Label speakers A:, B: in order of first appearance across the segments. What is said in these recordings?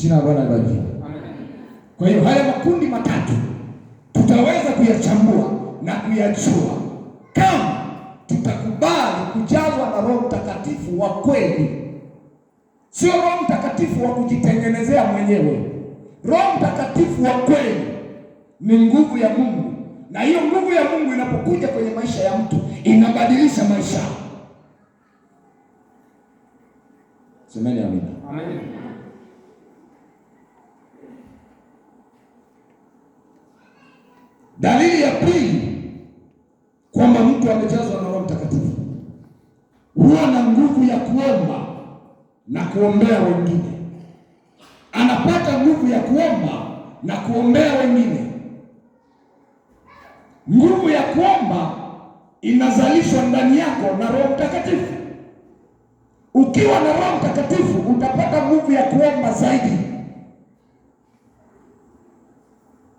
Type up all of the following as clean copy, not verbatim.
A: Jina la Bwana libarikiwe. Amen. Kwa hiyo haya makundi matatu tutaweza kuyachambua na kuyajua kama tutakubali kujazwa na Roho Mtakatifu wa kweli. Sio Roho Mtakatifu wa kujitengenezea mwenyewe. Roho Mtakatifu wa kweli ni nguvu ya Mungu, na hiyo nguvu ya Mungu inapokuja kwenye maisha ya mtu inabadilisha maisha. Semeni amina. Amen. Dalili ya pili kwamba mtu amejazwa na Roho Mtakatifu, huwa na nguvu ya kuomba na kuombea wengine. Anapata nguvu ya kuomba na kuombea wengine. Nguvu ya kuomba inazalishwa ndani yako na Roho Mtakatifu. Ukiwa na Roho Mtakatifu utapata nguvu ya kuomba zaidi.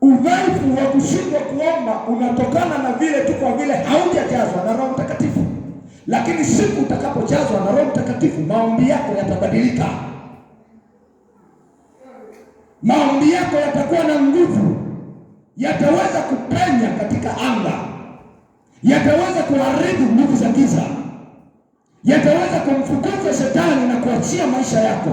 A: Udhaifu wa kushindwa kuomba unatokana na vile tu kwa vile haujajazwa na Roho Mtakatifu. Lakini siku utakapojazwa na Roho Mtakatifu, maombi yako yatabadilika. Maombi yako yatakuwa na nguvu, yataweza kupenya katika anga, yataweza kuharibu nguvu za giza, yataweza kumfukuza shetani na kuachia maisha yako.